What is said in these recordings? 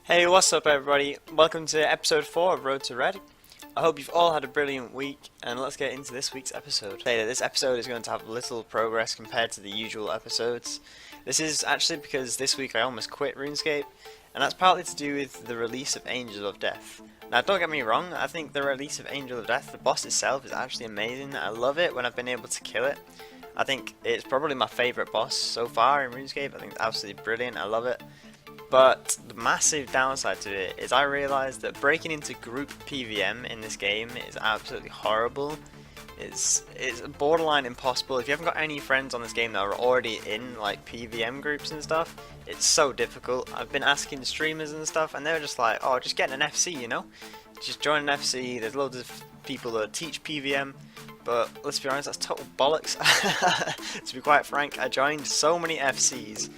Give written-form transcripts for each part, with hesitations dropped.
Hey, what's up everybody? Welcome to episode 4 of Road to Red. I hope you've all had a brilliant week, and let's get into this week's episode. This episode is going to have little progress compared to the usual episodes. This is actually because this week I almost quit RuneScape, and that's partly to do with the release of Angel of Death. Now don't get me wrong, I think the release of Angel of Death, the boss itself, is actually amazing. I love it when I've been able to kill it. I think it's probably my favourite boss so far in RuneScape. I think it's absolutely brilliant, I love it. But the massive downside to it is I realised that breaking into group PVM in this game is absolutely horrible. It's borderline impossible. If you haven't got any friends on this game that are already in like PVM groups and stuff, it's so difficult. I've been asking streamers and stuff, and they're just like, oh, just get an FC, you know? Just join an FC. There's loads of people that teach PVM. But let's be honest, that's total bollocks. To be quite frank, I joined so many FCs,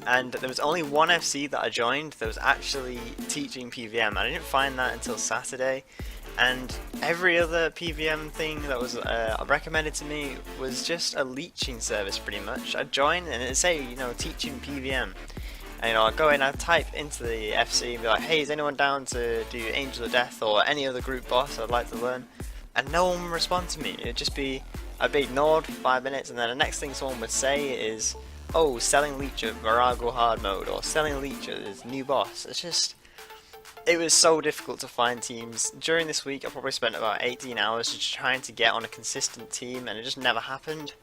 and there was only one FC that I joined that was actually teaching PVM. I didn't find that until Saturday, and every other PVM thing that was recommended to me was just a leeching service pretty much. I'd join and it'd say, you know, teaching PVM. And I'd go in, I'd type into the FC and be like, hey, is anyone down to do Angel of Death or any other group boss I'd like to learn? And no one would respond to me. It'd just be, I'd be ignored for 5 minutes, and then the next thing someone would say is, oh, selling leech at Virago hard mode, or selling leech at this new boss. It's just, it was so difficult to find teams. During this week I probably spent about 18 hours just trying to get on a consistent team, and it just never happened,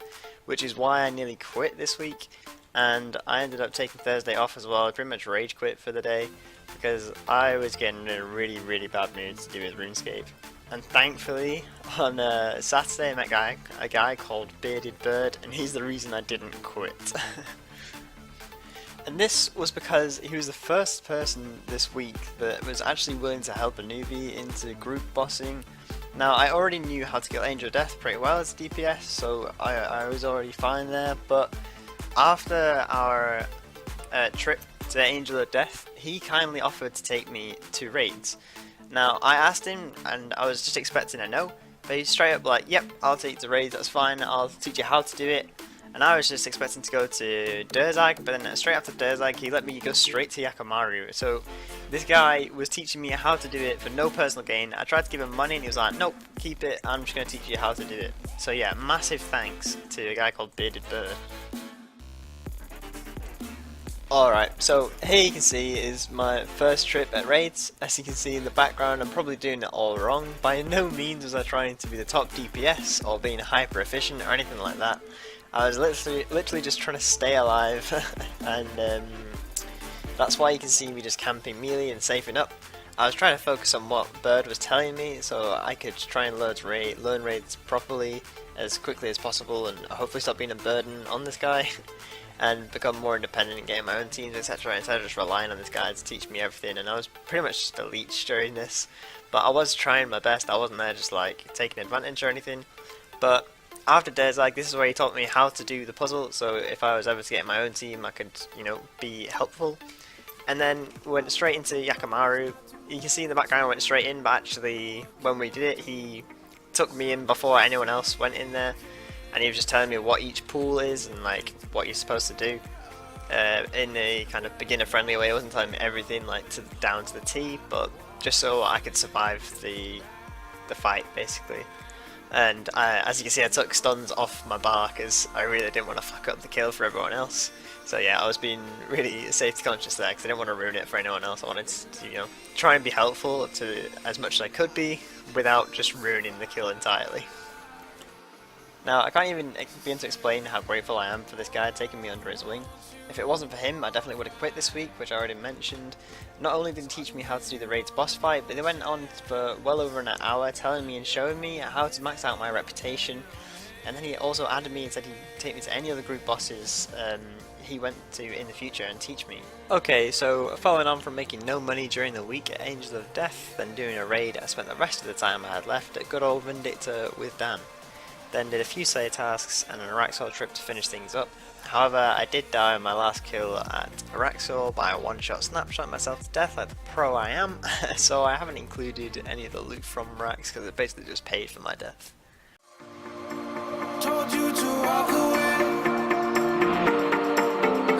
which is why I nearly quit this week. And I ended up taking Thursday off as well. I pretty much rage quit for the day because I was getting in a really bad mood to do with RuneScape. And thankfully, on Saturday I met a guy called Bearded Bird, and he's the reason I didn't quit. And this was because he was the first person this week that was actually willing to help a newbie into group bossing. Now, I already knew how to kill Angel of Death pretty well as a DPS, so I was already fine there, but after our trip to Angel of Death, he kindly offered to take me to raids. Now, I asked him, and I was just expecting a no, but he's straight up like, yep, I'll take you to raids, that's fine, I'll teach you how to do it. And I was just expecting to go to Derzag, but then straight after Derzag, he let me go straight to Yakamaru. So this guy was teaching me how to do it for no personal gain. I tried to give him money, and he was like, nope, keep it, I'm just going to teach you how to do it. So yeah, massive thanks to a guy called Bearded Bird. Alright, so here you can see is my first trip at raids. As you can see in the background, I'm probably doing it all wrong. By no means was I trying to be the top DPS or being hyper efficient or anything like that. I was literally just trying to stay alive, and that's why you can see me just camping melee and safing up. I was trying to focus on what Bird was telling me so I could try and learn raids properly as quickly as possible, and hopefully stop being a burden on this guy. And become more independent and getting my own teams, etc. instead of just relying on this guy to teach me everything. And I was pretty much just a leech during this, but I was trying my best. I wasn't there just like taking advantage or anything. But after Derzag, this is where he taught me how to do the puzzle, so if I was ever to get my own team I could, you know, be helpful. And then went straight into Yakamaru. You can see in the background I went straight in, but actually when we did it he took me in before anyone else went in there. And he was just telling me what each pool is and like what you're supposed to do in a kind of beginner friendly way. He wasn't telling me everything like down to the T, but just so I could survive the fight basically. And as you can see, I took stuns off my bar because I really didn't want to fuck up the kill for everyone else. So yeah, I was being really safety conscious there because I didn't want to ruin it for anyone else. I wanted to, you know, try and be helpful to as much as I could be without just ruining the kill entirely. Now, I can't even begin to explain how grateful I am for this guy taking me under his wing. If it wasn't for him, I definitely would have quit this week, which I already mentioned. Not only did he teach me how to do the raids boss fight, but they went on for well over an hour telling me and showing me how to max out my reputation. And then he also added me and said he'd take me to any other group bosses he went to in the future and teach me. Okay, so following on from making no money during the week at Angel of Death, then doing a raid, I spent the rest of the time I had left at good old Vindicta with Dan. Then did a few Slayer tasks and an Araxor trip to finish things up. However, I did die on my last kill at Araxor by a one-shot snapshot myself to death like the pro I am, so I haven't included any of the loot from Rax because it basically just paid for my death. Told you to walk away.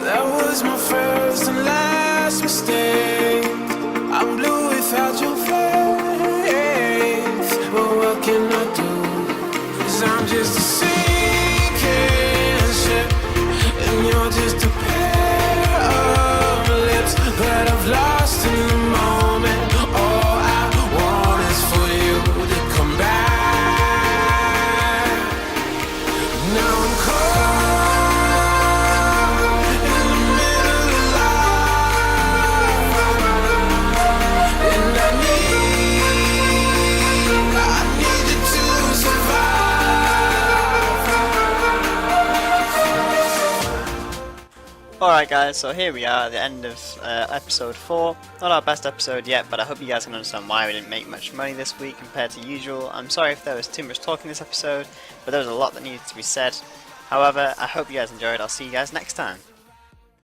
That was my first and last mistake. Alright guys, so here we are at the end of episode 4. Not our best episode yet, but I hope you guys can understand why we didn't make much money this week compared to usual. I'm sorry if there was too much talk in this episode, but there was a lot that needed to be said. However, I hope you guys enjoyed. I'll see you guys next time.